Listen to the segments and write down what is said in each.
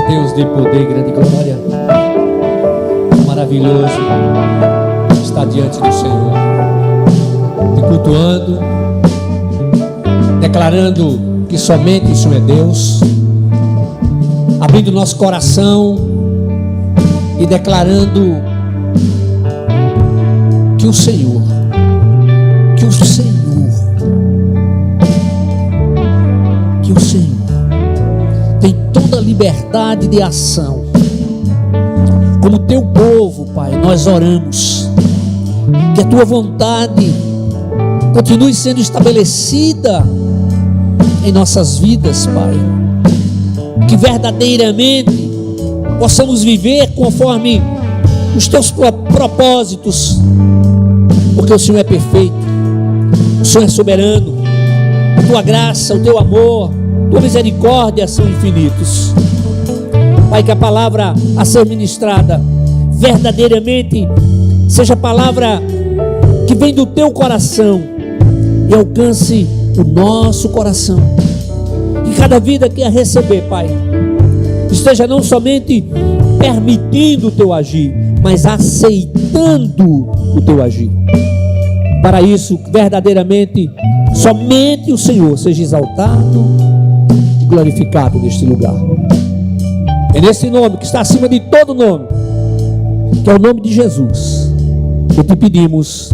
Deus de poder e grande glória. Maravilhoso estar diante do Senhor, te cultuando, declarando que somente o Senhor é Deus, abrindo nosso coração e declarando que o Senhor tem toda a liberdade de ação. Como teu povo, Pai, nós oramos que a tua vontade continue sendo estabelecida em nossas vidas, Pai, que verdadeiramente possamos viver conforme os teus propósitos, porque o Senhor é perfeito, o Senhor é soberano, a tua graça, o teu amor, tua misericórdia são infinitos. Pai, que a palavra a ser ministrada verdadeiramente seja a palavra que vem do teu coração e alcance o nosso coração. Que cada vida que a receber, Pai, esteja não somente permitindo o teu agir, mas aceitando o teu agir. Para isso, verdadeiramente, somente o Senhor seja exaltado e glorificado neste lugar. É nesse nome que está acima de todo nome, que é o nome de Jesus, que te pedimos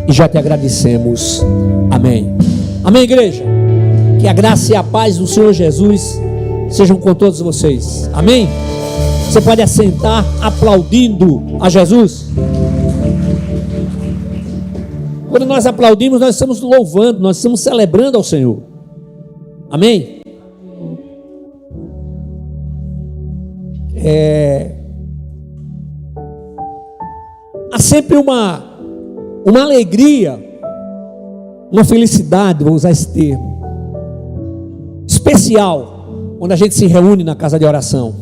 e já te agradecemos. Amém. Amém, igreja. Que a graça e a paz do Senhor Jesus sejam com todos vocês. Amém. Você pode assentar aplaudindo a Jesus. Quando nós aplaudimos, nós estamos louvando, nós estamos celebrando ao Senhor. Amém. Há sempre uma alegria, uma felicidade, vou usar esse termo, especial, quando a gente se reúne na casa de oração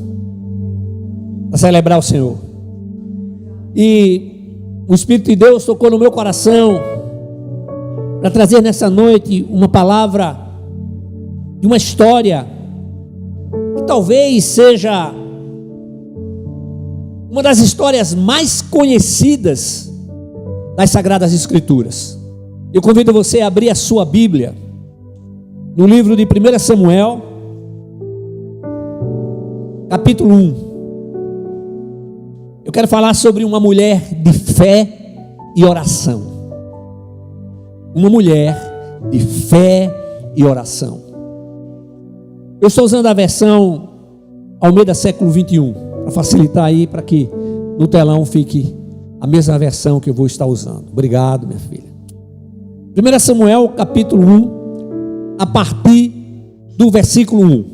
para celebrar o Senhor. E o Espírito de Deus tocou no meu coração para trazer nessa noite uma palavra de uma história que talvez seja uma das histórias mais conhecidas das Sagradas Escrituras. Eu convido você a abrir a sua Bíblia no livro de 1 Samuel, capítulo 1. Eu quero falar sobre uma mulher de fé e oração. Uma mulher de fé e oração. Eu estou usando a versão Almeida século 21, para facilitar aí, para que no telão fique a mesma versão que eu vou estar usando. Obrigado, minha filha. 1 Samuel capítulo 1, a partir do versículo 1.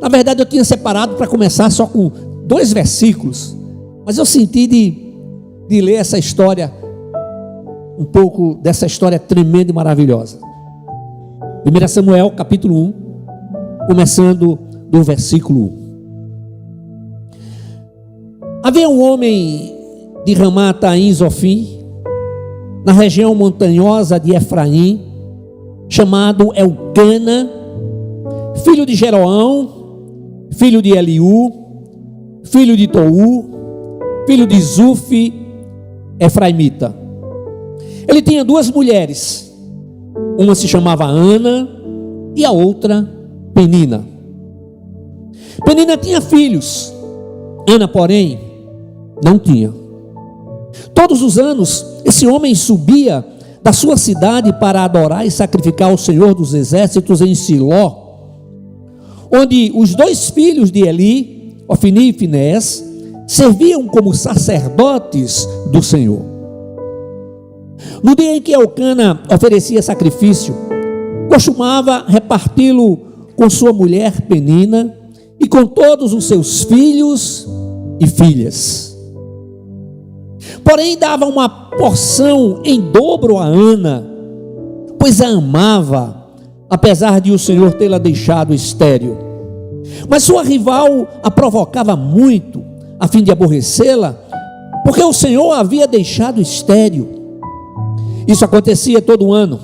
Na verdade eu tinha separado para começar só com 2 versículos, mas eu senti de ler essa história, um pouco dessa história tremenda e maravilhosa. 1 Samuel capítulo 1, começando do versículo 1. Havia um homem de Ramataim Zofim, na região montanhosa de Efraim, chamado Elcana, filho de Jeroão, filho de Eliú, filho de Tou, filho de Zufi, efraimita. Ele tinha 2 mulheres, uma se chamava Ana e a outra Penina. Penina tinha filhos, Ana, porém, não tinha. Todos os anos, esse homem subia da sua cidade para adorar e sacrificar ao Senhor dos Exércitos em Siló, onde os 2 filhos de Eli, Ofni e Finéias, serviam como sacerdotes do Senhor. No dia em que Elcana oferecia sacrifício, costumava reparti-lo com sua mulher Penina e com todos os seus filhos e filhas. Porém dava uma porção em dobro a Ana, pois a amava, apesar de o Senhor tê-la deixado estéril. Mas sua rival a provocava muito, a fim de aborrecê-la, porque o Senhor a havia deixado estéril. Isso acontecia todo ano.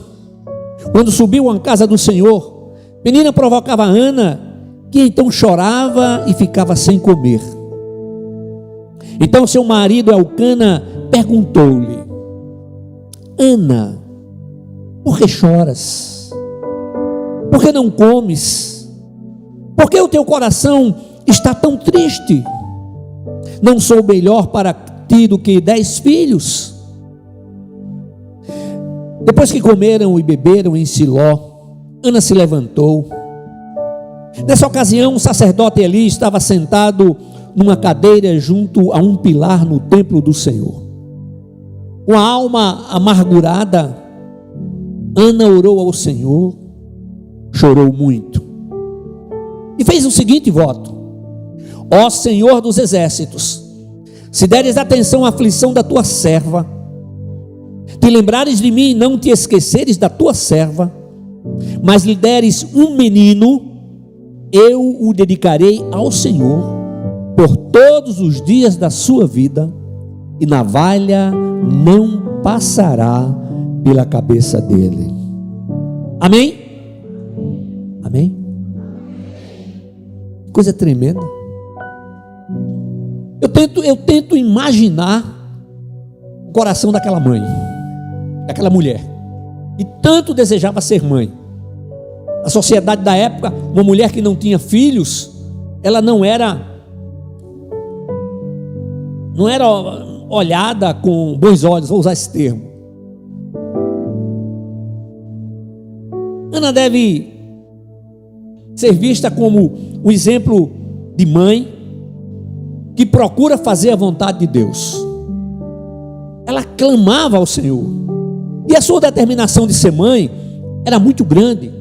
Quando subiu à casa do Senhor, Penina provocava Ana que então chorava e ficava sem comer. Então seu marido Elcana perguntou-lhe: Ana, por que choras? Por que não comes? Por que o teu coração está tão triste? Não sou melhor para ti do que 10 filhos? Depois que comeram e beberam em Siló, Ana se levantou. Nessa ocasião, o sacerdote Eli estava sentado numa cadeira junto a um pilar no templo do Senhor. Com a alma amargurada, Ana orou ao Senhor, chorou muito e fez o seguinte voto: Ó Senhor dos exércitos, se deres atenção à aflição da tua serva, te lembrares de mim e não te esqueceres da tua serva, mas lhe deres um menino, eu o dedicarei ao Senhor por todos os dias da sua vida, e navalha não passará pela cabeça dele. Amém? Amém? Coisa tremenda. Eu tento imaginar o coração daquela mãe, daquela mulher, que tanto desejava ser mãe. Na sociedade da época, uma mulher que não tinha filhos, ela não era olhada com bons olhos, vou usar esse termo. Ana deve ser vista como um exemplo de mãe que procura fazer a vontade de Deus. Ela clamava ao Senhor, e a sua determinação de ser mãe era muito grande.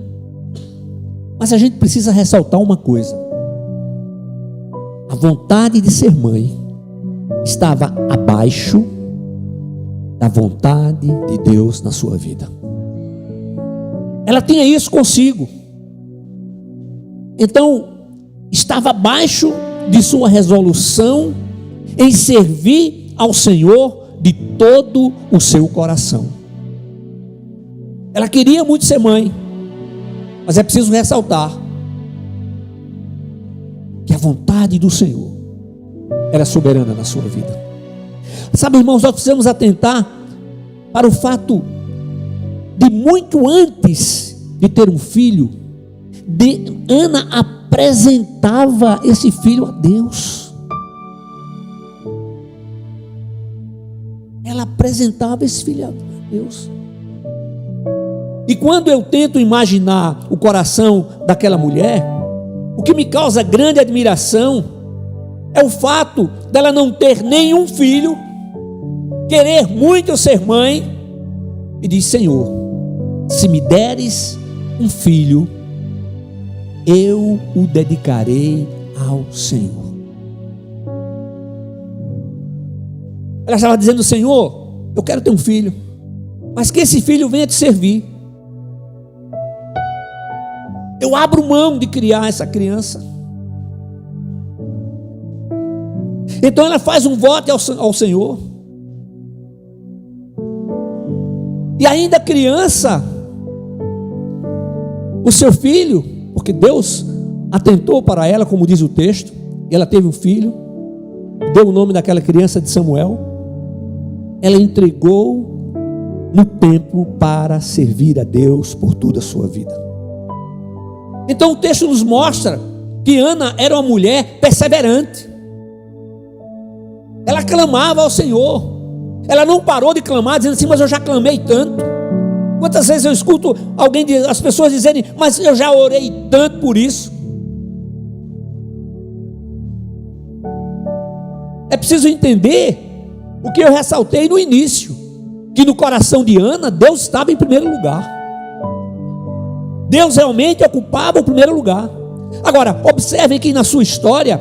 Mas a gente precisa ressaltar uma coisa: a vontade de ser mãe estava abaixo da vontade de Deus na sua vida. Ela tinha isso consigo. Então, estava abaixo de sua resolução em servir ao Senhor de todo o seu coração. Ela queria muito ser mãe, mas é preciso ressaltar que a vontade do Senhor era soberana na sua vida. Sabe, irmãos, nós precisamos atentar para o fato de muito antes de ter um filho, Ana apresentava esse filho a Deus. Ela apresentava esse filho a Deus. E quando eu tento imaginar o coração daquela mulher, o que me causa grande admiração é o fato dela não ter nenhum filho, querer muito ser mãe, e diz: Senhor, se me deres um filho, eu o dedicarei ao Senhor. Ela estava dizendo: Senhor, eu quero ter um filho, mas que esse filho venha te servir. Eu abro mão de criar essa criança. Então ela faz um voto ao Senhor. E ainda criança, o seu filho, porque Deus atentou para ela, como diz o texto, e ela teve um filho, deu o nome daquela criança de Samuel. Ela entregou no templo para servir a Deus por toda a sua vida. Então o texto nos mostra que Ana era uma mulher perseverante. Ela clamava ao Senhor. Ela não parou de clamar, dizendo assim: mas eu já clamei tanto. Quantas vezes eu escuto as pessoas dizerem: mas eu já orei tanto por isso. É preciso entender o que eu ressaltei no início, que no coração de Ana, Deus estava em primeiro lugar. Deus realmente ocupava o primeiro lugar. Agora, observem que na sua história,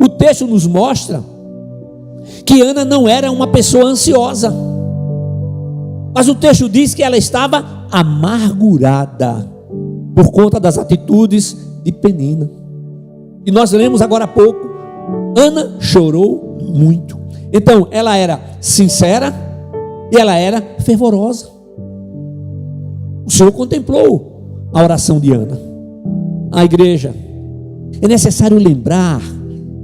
o texto nos mostra que Ana não era uma pessoa ansiosa, mas o texto diz que ela estava amargurada por conta das atitudes de Penina. E nós lemos agora há pouco: Ana chorou muito. Então ela era sincera e ela era fervorosa. O Senhor contemplou a oração de Ana. A igreja, É necessário lembrar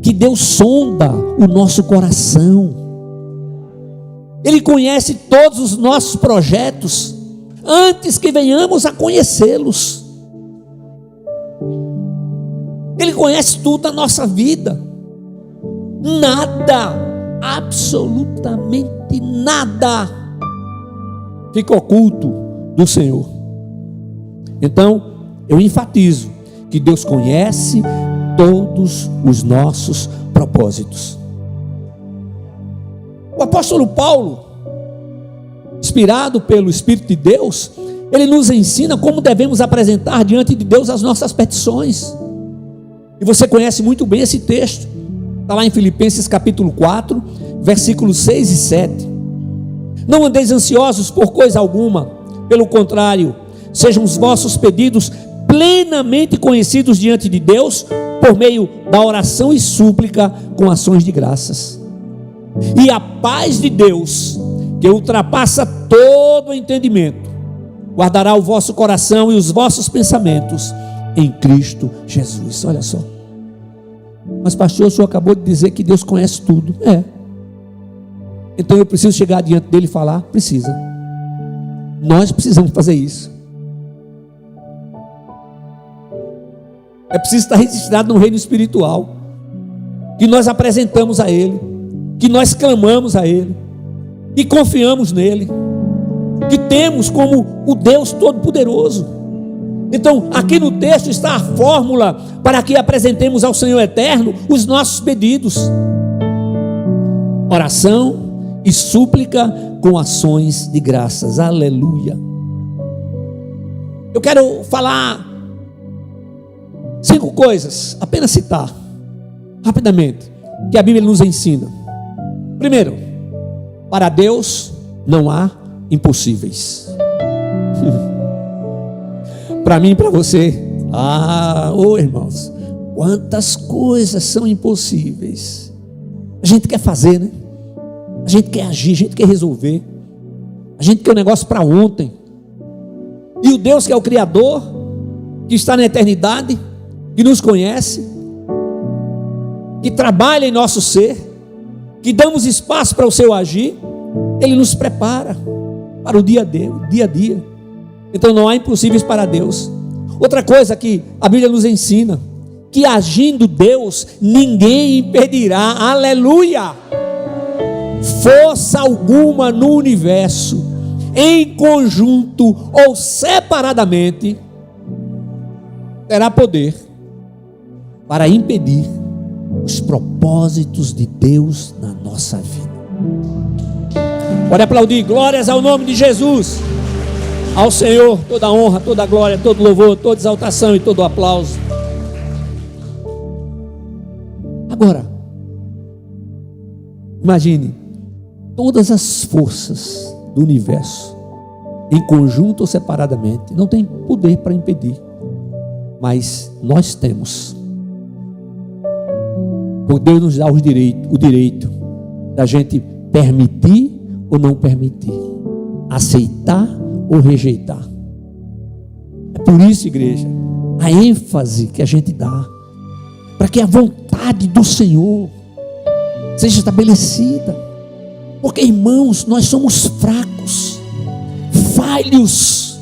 que Deus sonda o nosso coração. Ele conhece todos os nossos projetos antes que venhamos a conhecê-los. Ele conhece tudo da nossa vida. Nada, absolutamente nada, fica oculto do Senhor. Então, eu enfatizo que Deus conhece todos os nossos propósitos. O apóstolo Paulo, inspirado pelo Espírito de Deus, ele nos ensina como devemos apresentar diante de Deus as nossas petições. E você conhece muito bem esse texto. Está lá em Filipenses capítulo 4, versículos 6 e 7. Não andeis ansiosos por coisa alguma, pelo contrário, sejam os vossos pedidos plenamente conhecidos diante de Deus, por meio da oração e súplica com ações de graças. E a paz de Deus, que ultrapassa todo o entendimento, guardará o vosso coração e os vossos pensamentos em Cristo Jesus. Olha só. Mas pastor, o senhor acabou de dizer que Deus conhece tudo. Então eu preciso chegar diante dele e falar? Precisa. Nós precisamos fazer isso. É preciso estar registrado no reino espiritual, que nós apresentamos a Ele, que nós clamamos a Ele, e confiamos nele, que temos como o Deus Todo-Poderoso. Então aqui no texto está a fórmula para que apresentemos ao Senhor Eterno os nossos pedidos: oração e súplica com ações de graças. Aleluia. Eu quero falar 5 coisas, apenas citar rapidamente, que a Bíblia nos ensina. Primeiro, para Deus não há impossíveis. Para mim e para você, irmãos, quantas coisas são impossíveis. A gente quer fazer, né? A gente quer agir, a gente quer resolver, a gente quer um negócio para ontem. E o Deus que é o Criador, que está na eternidade, que nos conhece, que trabalha em nosso ser, que damos espaço para o seu agir, Ele nos prepara para o dia a dia. Então não há impossíveis para Deus. Outra coisa que a Bíblia nos ensina, que agindo Deus, ninguém impedirá, aleluia, força alguma no universo, em conjunto ou separadamente, terá poder para impedir os propósitos de Deus na nossa vida. Pode aplaudir. Glórias ao nome de Jesus. Ao Senhor toda honra, toda glória, todo louvor, toda exaltação e todo aplauso. Agora, imagine todas as forças do universo, em conjunto ou separadamente, não tem poder para impedir, mas nós temos. Porque Deus nos dá o direito da gente permitir ou não permitir, aceitar ou rejeitar. É por isso, igreja, a ênfase que a gente dá, para que a vontade do Senhor seja estabelecida. Porque, irmãos, nós somos fracos, falhos.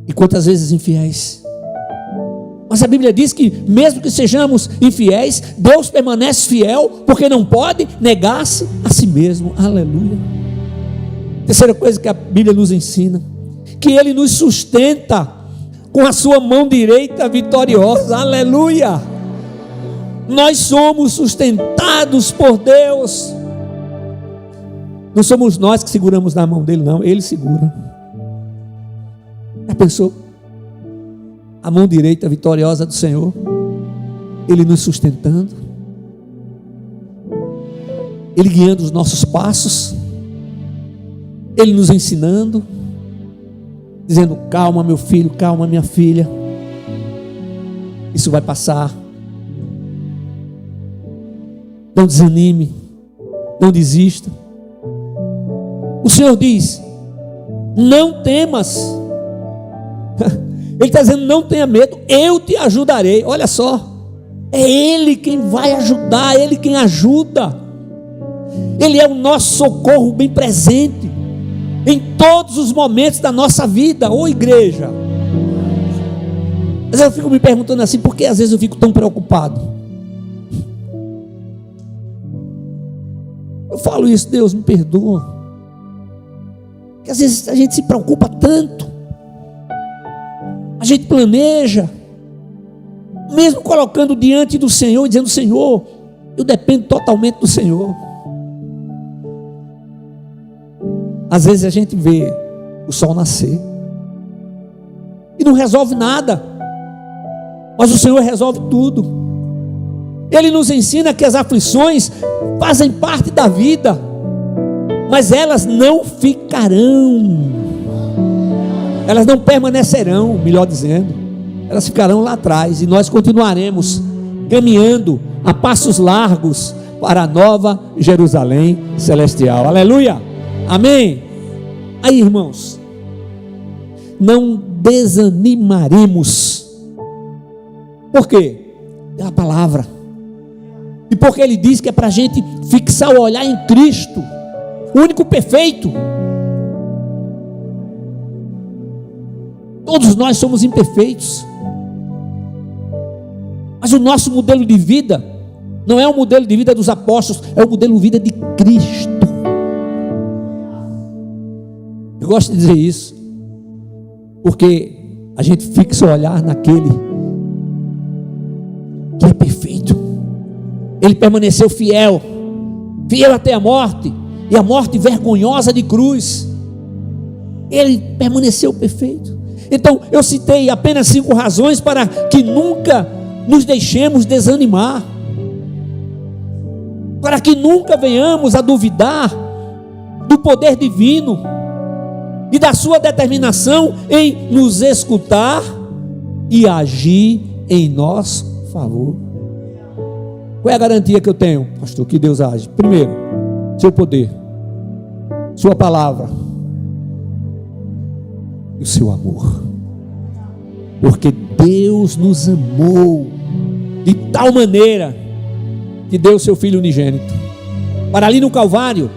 E quantas vezes infiéis. Mas a Bíblia diz que mesmo que sejamos infiéis, Deus permanece fiel, porque não pode negar-se a si mesmo. Aleluia. Terceira coisa que a Bíblia nos ensina, que Ele nos sustenta com a sua mão direita vitoriosa. Aleluia. Nós somos sustentados por Deus. Não somos nós que seguramos na mão dele, não. Ele segura. Já pensou? A mão direita vitoriosa do Senhor, Ele nos sustentando, Ele guiando os nossos passos, Ele nos ensinando, dizendo: calma meu filho, calma minha filha, isso vai passar, não desanime, não desista. O Senhor diz: Não temas. Ele está dizendo: não tenha medo, eu te ajudarei. Olha só, é Ele quem vai ajudar, Ele quem ajuda. Ele é o nosso socorro bem presente em todos os momentos da nossa vida. Ô igreja, mas eu fico me perguntando assim, por que às vezes eu fico tão preocupado? Eu falo isso: Deus me perdoa, porque às vezes a gente se preocupa tanto, a gente planeja, mesmo colocando diante do Senhor, dizendo: Senhor, eu dependo totalmente do Senhor. Às vezes a gente vê o sol nascer e não resolve nada, mas o Senhor resolve tudo. Ele nos ensina que as aflições fazem parte da vida, mas elas não ficarão, elas não permanecerão, melhor dizendo, elas ficarão lá atrás, e nós continuaremos caminhando a passos largos para a nova Jerusalém celestial. Aleluia, amém. Aí, irmãos, não desanimaremos. Por quê? Pela palavra, e porque Ele diz que é para a gente fixar o olhar em Cristo, o único perfeito. Todos nós somos imperfeitos, mas o nosso modelo de vida não é o modelo de vida dos apóstolos, é o modelo de vida de Cristo. Eu gosto de dizer isso, porque a gente fixa o olhar naquele que é perfeito. Ele permaneceu fiel até a morte, e a morte vergonhosa de cruz. Ele permaneceu perfeito. Então eu citei apenas 5 razões para que nunca nos deixemos desanimar, para que nunca venhamos a duvidar do poder divino e da sua determinação em nos escutar e agir em nosso favor. Qual é a garantia que eu tenho, pastor, que Deus age? Primeiro, seu poder, sua palavra e o seu amor. Porque Deus nos amou de tal maneira que deu o seu Filho unigênito para ali no Calvário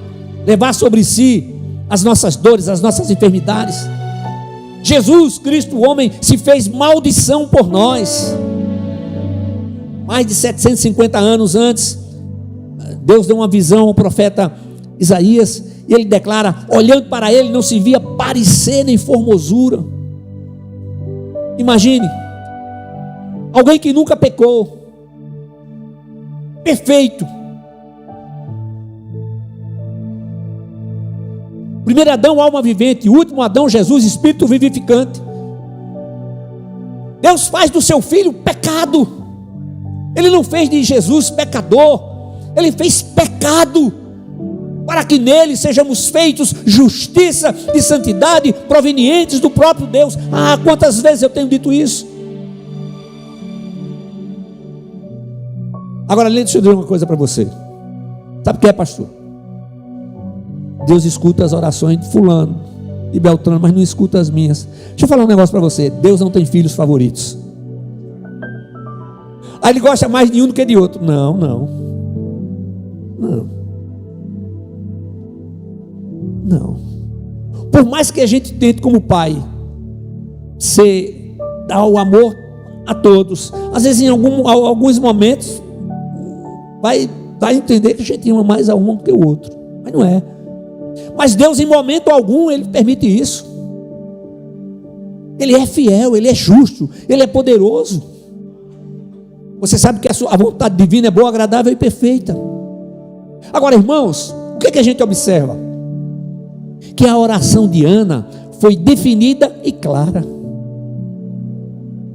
levar sobre si as nossas dores, as nossas enfermidades. Jesus Cristo, o homem, se fez maldição por nós. Mais de 750 anos antes, Deus deu uma visão ao profeta Isaías, e ele declara: olhando para ele não se via parecer nem formosura. Imagine, alguém que nunca pecou, perfeito. Primeiro Adão, alma vivente; último Adão, Jesus, espírito vivificante. Deus faz do seu filho pecado. Ele não fez de Jesus pecador, Ele fez pecado para que nele sejamos feitos justiça e santidade provenientes do próprio Deus. Ah, quantas vezes eu tenho dito isso. Agora, deixa eu dizer uma coisa para você. Sabe o que é, pastor? Deus escuta as orações de fulano e Beltrano, mas não escuta as minhas. Deixa eu falar um negócio para você: Deus não tem filhos favoritos. Aí Ele gosta mais de um do que de outro. Não. Por mais que a gente tente como pai dar o amor a todos, às vezes em alguns momentos vai entender que a gente ama mais a um do que o outro, mas não é. Mas Deus, em momento algum, Ele permite isso. Ele é fiel, Ele é justo, Ele é poderoso. Você sabe que a vontade divina é boa, agradável e perfeita. Agora, irmãos, o que a gente observa? Que a oração de Ana foi definida e clara.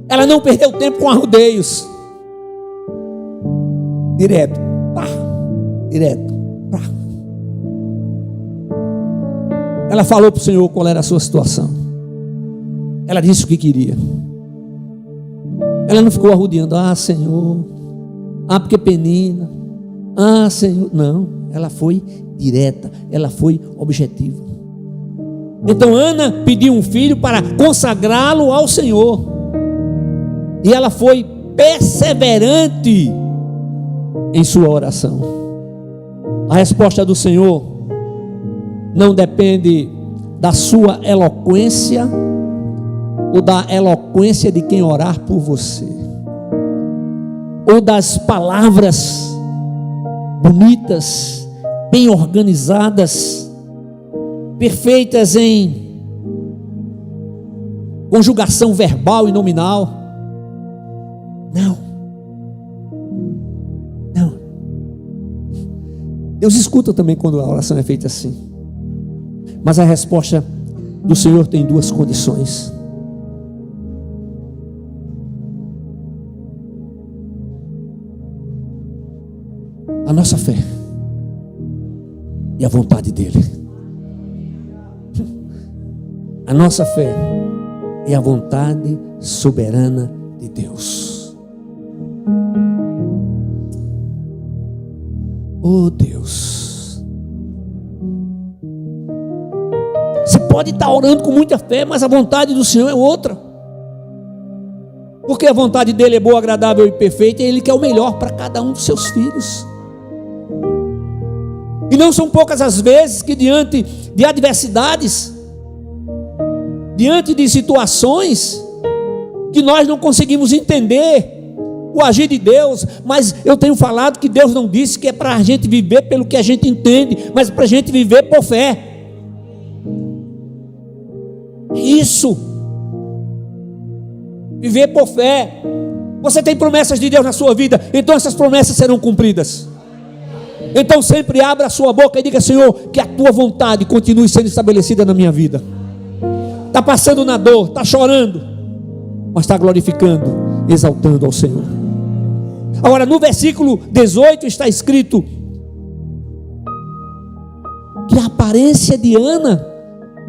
Ela não perdeu tempo com arrudeios. Direto, pá. Ela falou para o Senhor qual era a sua situação. Ela disse o que queria. Ela não ficou arrodeando: ah, Senhor, ah, porque Penina, ah, Senhor. Não, ela foi direta, ela foi objetiva. Então Ana pediu um filho para consagrá-lo ao Senhor, e ela foi perseverante em sua oração. A resposta do Senhor não depende da sua eloquência ou da eloquência de quem orar por você, ou das palavras bonitas, bem organizadas, perfeitas em conjugação verbal e nominal. Não. Deus escuta também quando a oração é feita assim. Mas a resposta do Senhor tem duas condições. A nossa fé e a vontade dEle. A nossa fé e a vontade soberana de Deus. Oh Deus, você pode estar orando com muita fé, mas a vontade do Senhor é outra, porque a vontade dele é boa, agradável e perfeita, e Ele quer o melhor para cada um dos seus filhos. E não são poucas as vezes que diante de adversidades, diante de situações que nós não conseguimos entender o agir de Deus, mas eu tenho falado que Deus não disse que é para a gente viver pelo que a gente entende, mas para a gente viver por fé. Isso, viver por fé. Você tem promessas de Deus na sua vida, então essas promessas serão cumpridas. Então sempre abra a sua boca e diga: Senhor, que a tua vontade continue sendo estabelecida na minha vida. Está passando na dor, está chorando, mas está glorificando, exaltando ao Senhor. Agora no versículo 18 está escrito que a aparência de Ana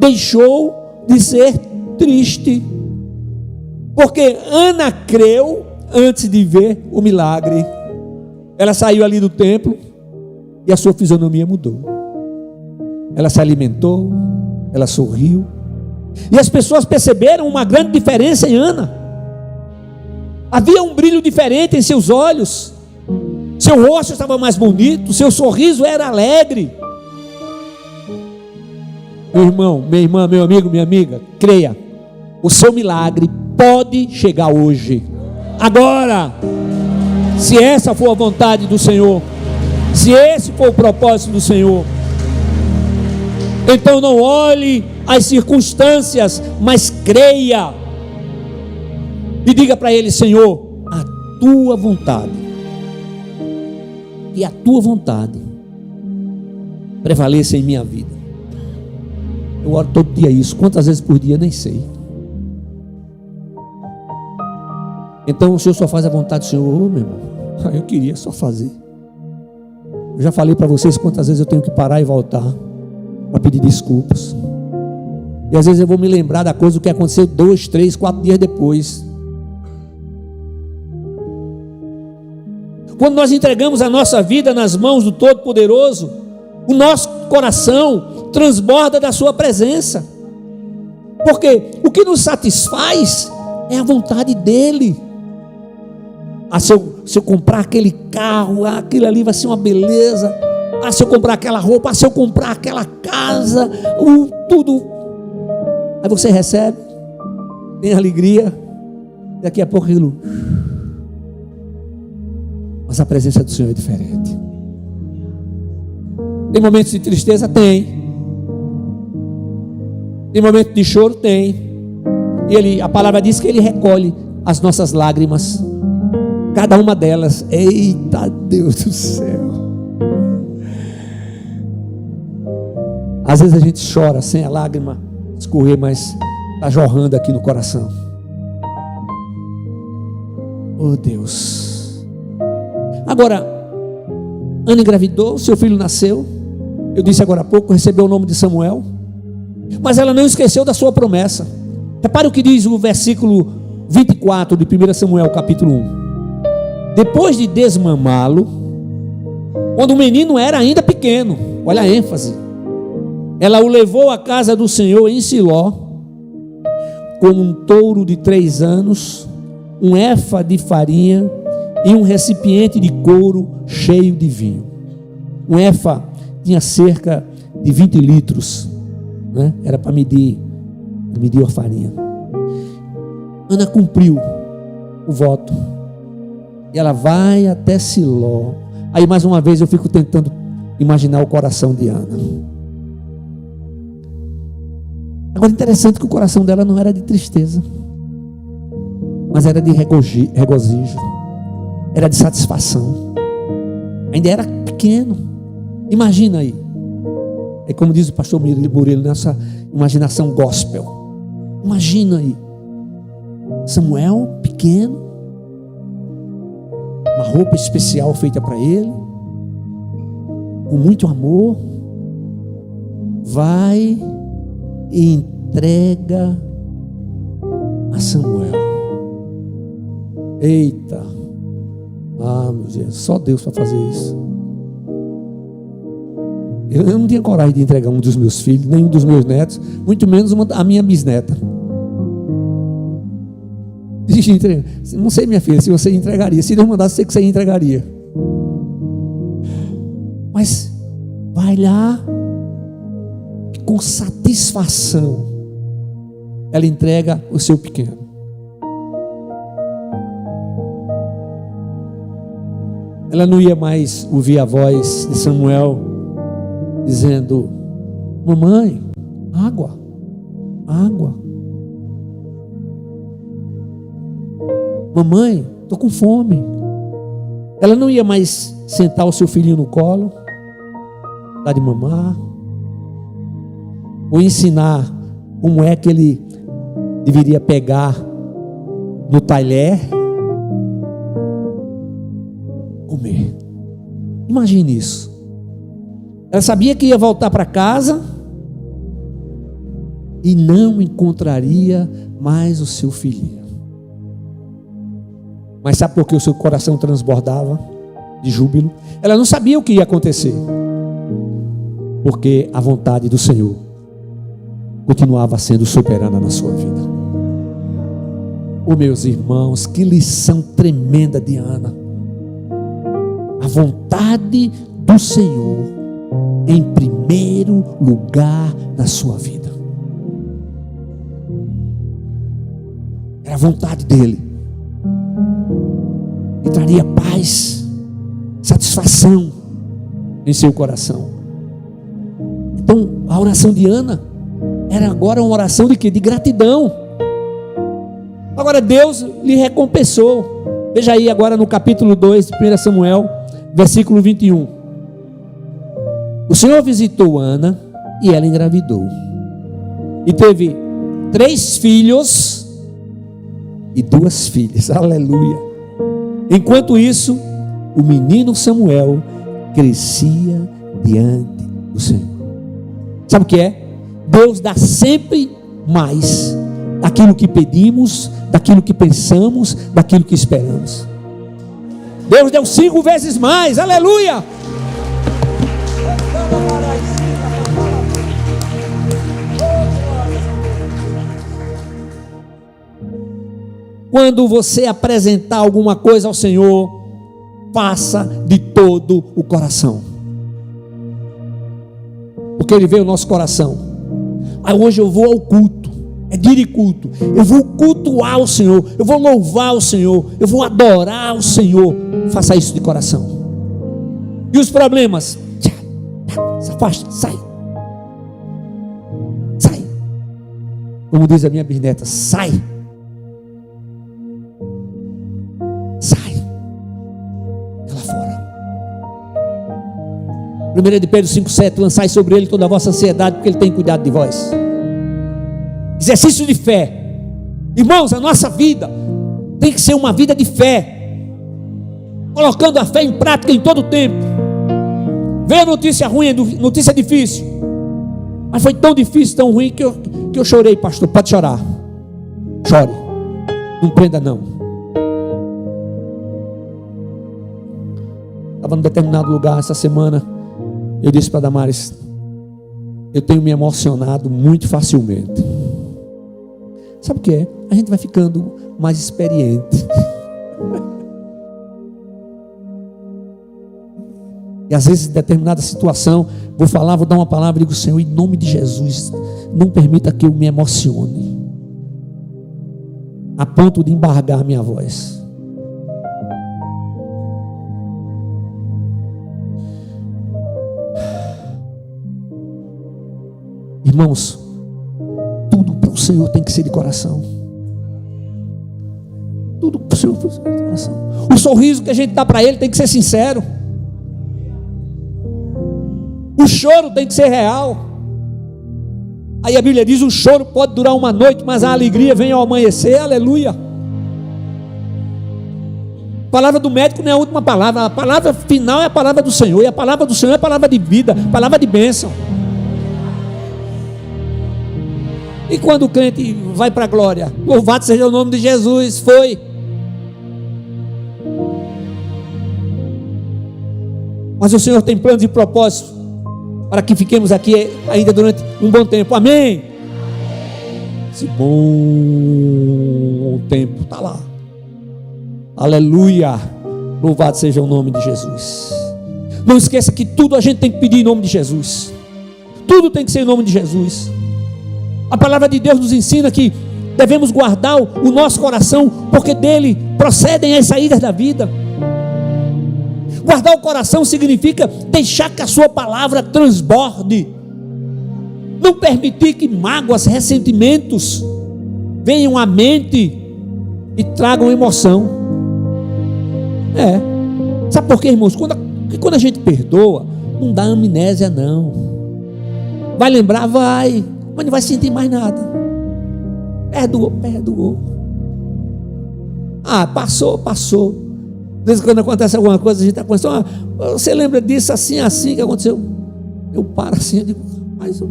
deixou de ser triste, porque Ana creu antes de ver o milagre. Ela saiu ali do templo e a sua fisionomia mudou. Ela se alimentou, ela sorriu, e as pessoas perceberam uma grande diferença em Ana. Havia um brilho diferente em seus olhos, seu rosto estava mais bonito, seu sorriso era alegre. Meu irmão, minha irmã, meu amigo, minha amiga, creia, o seu milagre pode chegar hoje, agora, se essa for a vontade do Senhor, se esse for o propósito do Senhor. Então não olhe as circunstâncias, mas creia e diga para Ele: Senhor, a tua vontade, e a tua vontade prevaleça em minha vida. Eu oro todo dia isso, quantas vezes por dia nem sei. Então o Senhor só faz a vontade do Senhor. Oh, meu irmão, eu queria só fazer. Eu já falei para vocês quantas vezes eu tenho que parar e voltar para pedir desculpas, e às vezes eu vou me lembrar da coisa, do que aconteceu 2, 3, 4 dias depois. Quando nós entregamos a nossa vida nas mãos do Todo-Poderoso, o nosso coração transborda da sua presença, porque o que nos satisfaz é a vontade dEle. Se eu comprar aquele carro, aquilo ali vai ser uma beleza. Se eu comprar aquela roupa, se eu comprar aquela casa, tudo. Aí você recebe, tem alegria, daqui a pouco aquilo. Mas a presença do Senhor é diferente. Tem momentos de tristeza? Tem. Tem momentos de choro? Tem. E a palavra diz que Ele recolhe as nossas lágrimas, cada uma delas. Eita Deus do céu! Às vezes a gente chora sem a lágrima escorrer, mas está jorrando aqui no coração. Oh Deus! Agora, Ana engravidou, seu filho nasceu. Eu disse agora há pouco, recebeu o nome de Samuel. Mas ela não esqueceu da sua promessa. Repare o que diz o versículo 24 de 1 Samuel capítulo 1. Depois de desmamá-lo, quando o menino era ainda pequeno, olha a ênfase, ela o levou à casa do Senhor em Siló, com um touro de 3 anos, um efa de farinha e um recipiente de couro cheio de vinho. Um efa tinha cerca de 20 litros, né? Era para medir a farinha. Ana cumpriu o voto e ela vai até Siló. Aí mais uma vez eu fico tentando imaginar o coração de Ana. Agora, interessante que o coração dela não era de tristeza, mas era de regozijo, era de satisfação. Ainda era pequeno. Imagina aí. É como diz o pastor Murilo nessa imaginação gospel. Imagina aí. Samuel, pequeno, uma roupa especial feita para ele, com muito amor, vai e entrega a Samuel. Eita, meu Deus, só Deus para fazer isso. Eu não tinha coragem de entregar um dos meus filhos, nem um dos meus netos, muito menos a minha bisneta. Não sei, minha filha, se você entregaria. Se Deus mandasse, sei que você entregaria. Mas vai lá, com satisfação, ela entrega o seu pequeno. Ela não ia mais ouvir a voz de Samuel dizendo: mamãe, água. Mamãe, estou com fome. Ela não ia mais sentar o seu filhinho no colo, dar de mamar, ou ensinar como é que ele deveria pegar no talher, comer. Imagine isso. Ela sabia que ia voltar para casa e não encontraria mais o seu filhinho. Mas sabe por que o seu coração transbordava de júbilo? Ela não sabia o que ia acontecer, porque a vontade do Senhor continuava sendo soberana na sua vida. Oh, meus irmãos, que lição tremenda de Ana. A vontade do Senhor em primeiro lugar na sua vida. Era a vontade dele. E traria paz, satisfação em seu coração. Então, a oração de Ana era agora uma oração de quê? De gratidão. Agora Deus lhe recompensou. Veja aí agora no capítulo 2 de 1 Samuel, versículo 21. O Senhor visitou Ana e ela engravidou. E teve 3 filhos e 2 filhas. Aleluia. Enquanto isso, o menino Samuel crescia diante do Senhor. Sabe o que é? Deus dá sempre mais daquilo que pedimos, daquilo que pensamos, daquilo que esperamos. Deus deu 5 vezes mais. Aleluia! Quando você apresentar alguma coisa ao Senhor, faça de todo o coração, porque Ele vê o nosso coração. Hoje eu vou ao culto, é dia de culto, eu vou cultuar o Senhor, eu vou louvar o Senhor, eu vou adorar o Senhor. Faça isso de coração. E os problemas, se afasta, sai. Como diz a minha bisneta, sai. Lá fora. 1 de Pedro 5,7: lançai sobre ele toda a vossa ansiedade, porque ele tem cuidado de vós. Exercício de fé. Irmãos, a nossa vida tem que ser uma vida de fé, colocando a fé em prática em todo o tempo. Veio notícia ruim, notícia difícil, mas foi tão difícil, tão ruim, que eu chorei, pastor. Pode chorar, chore, não prenda não. Estava num determinado lugar essa semana. Eu disse para Damares: eu tenho me emocionado muito facilmente. Sabe o que é? A gente vai ficando mais experiente. E às vezes, em determinada situação, vou dar uma palavra e digo: Senhor, em nome de Jesus, não permita que eu me emocione, a ponto de embargar minha voz. Irmãos, tudo para o Senhor tem que ser de coração. Tudo para o Senhor tem que ser de coração. O sorriso que a gente dá para Ele tem que ser sincero. O choro tem que ser real. Aí a Bíblia diz: o choro pode durar uma noite, mas a alegria vem ao amanhecer. Aleluia. A palavra do médico não é a última palavra. A palavra final é a palavra do Senhor. E a palavra do Senhor é a palavra de vida, palavra de bênção. E quando o crente vai para a glória, louvado seja o nome de Jesus, foi. Mas o Senhor tem planos e propósitos para que fiquemos aqui ainda durante um bom tempo. Amém? Esse bom tempo está lá. Aleluia. Louvado seja o nome de Jesus. Não esqueça que tudo a gente tem que pedir em nome de Jesus. Tudo tem que ser em nome de Jesus. A palavra de Deus nos ensina que devemos guardar o nosso coração, porque dele procedem as saídas da vida. Guardar o coração significa deixar que a sua palavra transborde. Não permitir que mágoas, ressentimentos venham à mente e tragam emoção. Sabe por quê, irmãos? Quando a gente perdoa, não dá amnésia, não. Vai lembrar? Vai. Mas não vai sentir mais nada. Perdoou. Passou. Às vezes quando acontece alguma coisa, a gente está conversando: você lembra disso assim que aconteceu? Eu paro assim, eu digo: mas eu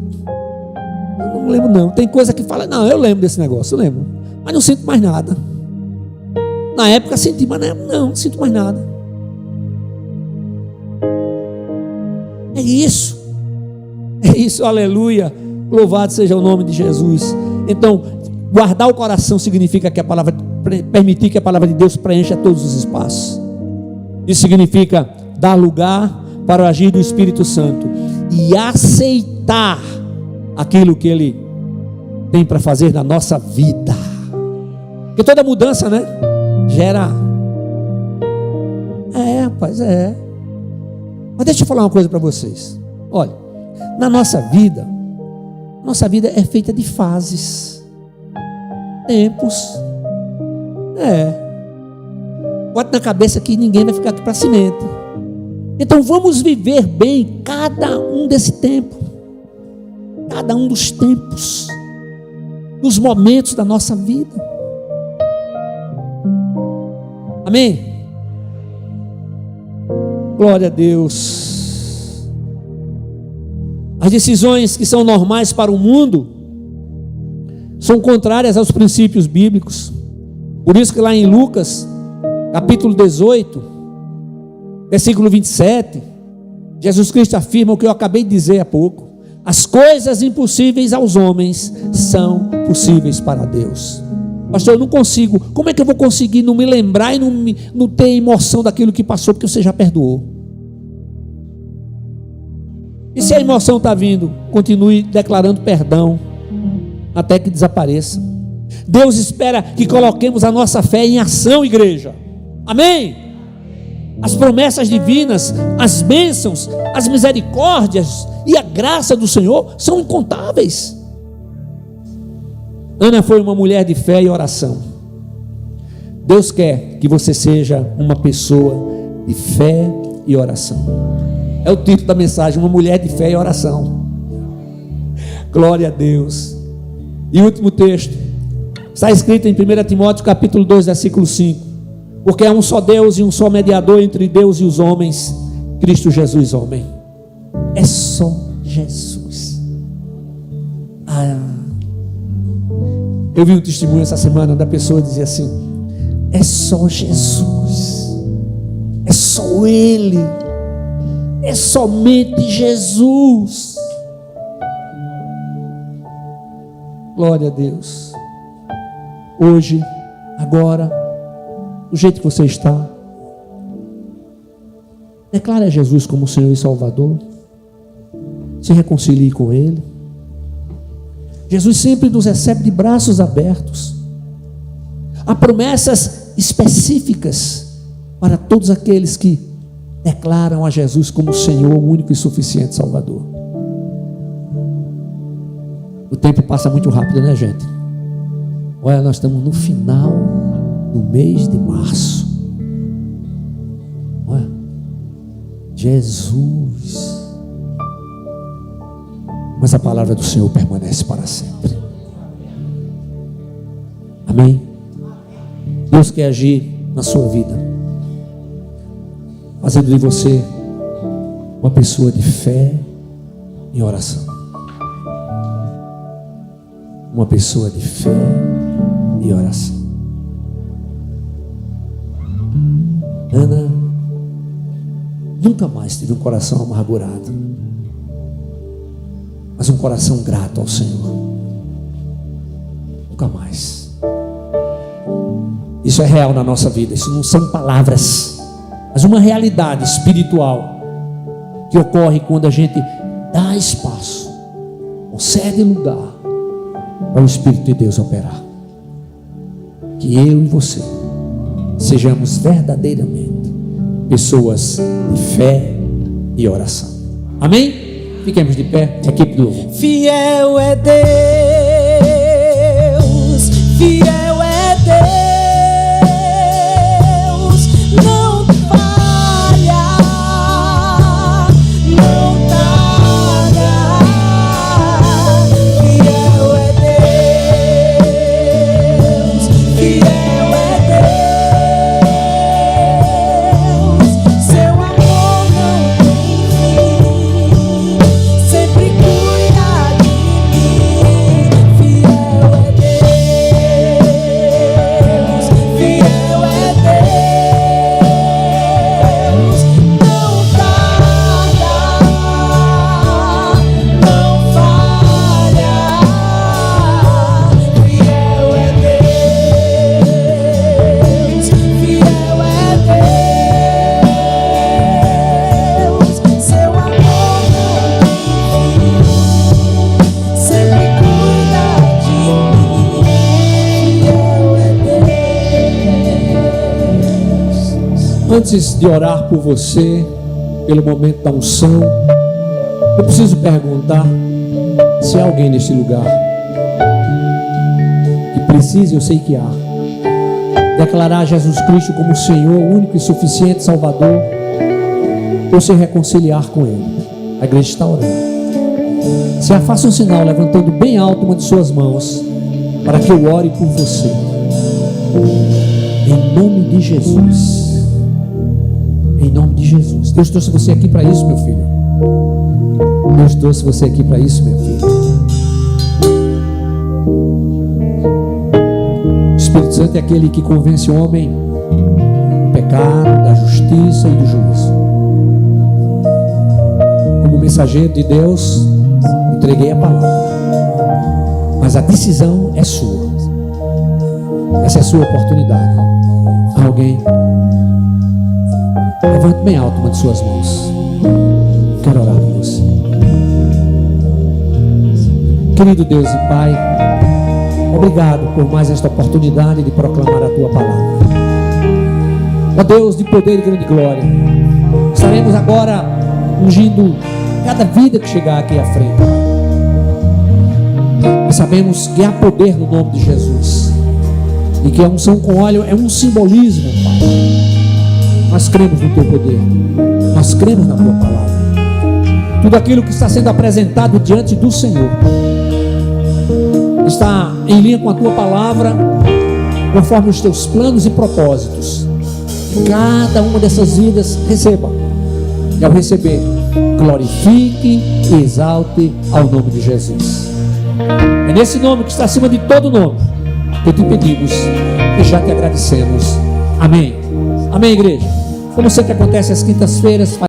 não lembro não. Tem coisa que fala: não, eu lembro desse negócio, eu lembro, mas não sinto mais nada. Na época senti, mas não sinto mais nada. É isso, aleluia. Louvado seja o nome de Jesus. Então, guardar o coração significa que permitir que a palavra de Deus preencha todos os espaços. Isso significa dar lugar para o agir do Espírito Santo e aceitar aquilo que Ele tem para fazer na nossa vida. Porque toda mudança, gera. Rapaz, Mas deixa eu falar uma coisa para vocês. Olha, na nossa vida é feita de fases, tempos. Bota na cabeça que ninguém vai ficar aqui para semente. Então vamos viver bem cada um desse tempo, cada um dos tempos, dos momentos da nossa vida. Amém? Glória a Deus. As decisões que são normais para o mundo são contrárias aos princípios bíblicos. Por isso que lá em Lucas, capítulo 18, versículo 27, Jesus Cristo afirma o que eu acabei de dizer há pouco: as coisas impossíveis aos homens são possíveis para Deus. Pastor, eu não consigo. Como é que eu vou conseguir não me lembrar e não ter emoção daquilo que passou, porque você já perdoou? E se a emoção está vindo, continue declarando perdão até que desapareça. Deus espera que coloquemos a nossa fé em ação, igreja. Amém? As promessas divinas, as bênçãos, as misericórdias e a graça do Senhor são incontáveis. Ana foi uma mulher de fé e oração. Deus quer que você seja uma pessoa de fé e oração. É o título da mensagem: uma mulher de fé e oração. Glória a Deus. E o último texto está escrito em 1 Timóteo capítulo 2, versículo 5: porque há um só Deus e um só mediador entre Deus e os homens, Cristo Jesus homem. É só Jesus. Eu vi um testemunho essa semana da pessoa dizer assim: é só Jesus, é só Ele, é somente Jesus. Glória a Deus. Hoje, agora, do jeito que você está, declare a Jesus como Senhor e Salvador. Se reconcilie com Ele. Jesus sempre nos recebe de braços abertos. Há promessas específicas para todos aqueles que declaram a Jesus como Senhor, o único e suficiente Salvador. O tempo passa muito rápido, né, gente? Olha, nós estamos no final do mês de março. Olha, Jesus. Mas a palavra do Senhor permanece para sempre. Amém? Deus quer agir na sua vida, fazendo de você uma pessoa de fé e oração. Uma pessoa de fé e oração. Ana nunca mais teve um coração amargurado, mas um coração grato ao Senhor. Nunca mais. Isso é real na nossa vida. Isso não são palavras, mas uma realidade espiritual que ocorre quando a gente dá espaço, concede lugar para o Espírito de Deus operar. Que eu e você sejamos verdadeiramente pessoas de fé e oração. Amém? Fiquemos de pé, equipe do louvor. Fiel é Deus, fiel é Deus, não falha, não tarda. Fiel é Deus, fiel é Deus, seu amor não tem fim, sempre cuida de mim. Fiel é Deus, fiel é Deus, não tarda, não falha. Fiel é Deus, fiel é Deus, seu amor não tem fim, sempre cuida de mim. Fiel é Deus. Antes de orar por você, pelo momento da unção, eu preciso perguntar se há alguém neste lugar que precisa, eu sei que há, declarar Jesus Cristo como Senhor, único e suficiente Salvador, ou se reconciliar com Ele. A igreja está orando. Se há, faça um sinal levantando bem alto uma de suas mãos, para que eu ore por você. Em nome de Jesus. Em nome de Jesus. Deus trouxe você aqui para isso, meu filho. Deus trouxe você aqui para isso, meu filho. O Espírito Santo é aquele que convence o homem do pecado, da justiça e do juízo. Como mensageiro de Deus, entreguei a palavra, mas a decisão é sua. Essa é a sua oportunidade. Alguém, levante bem alto uma de suas mãos. Quero orar por você. Querido Deus e Pai, obrigado por mais esta oportunidade de proclamar a Tua palavra. Ó Deus de poder e grande glória, estaremos agora ungindo cada vida que chegar aqui à frente. Nós sabemos que há poder no nome de Jesus, e que a unção com óleo é um simbolismo, Pai. Nós cremos no Teu poder, nós cremos na Tua palavra. Tudo aquilo que está sendo apresentado diante do Senhor está em linha com a Tua palavra, conforme os Teus planos e propósitos. Cada uma dessas vidas receba, e ao receber, glorifique e exalte ao nome de Jesus. É nesse nome que está acima de todo nome que te pedimos e já te agradecemos. Amém. Amém, igreja. Como sempre acontece às quintas-feiras,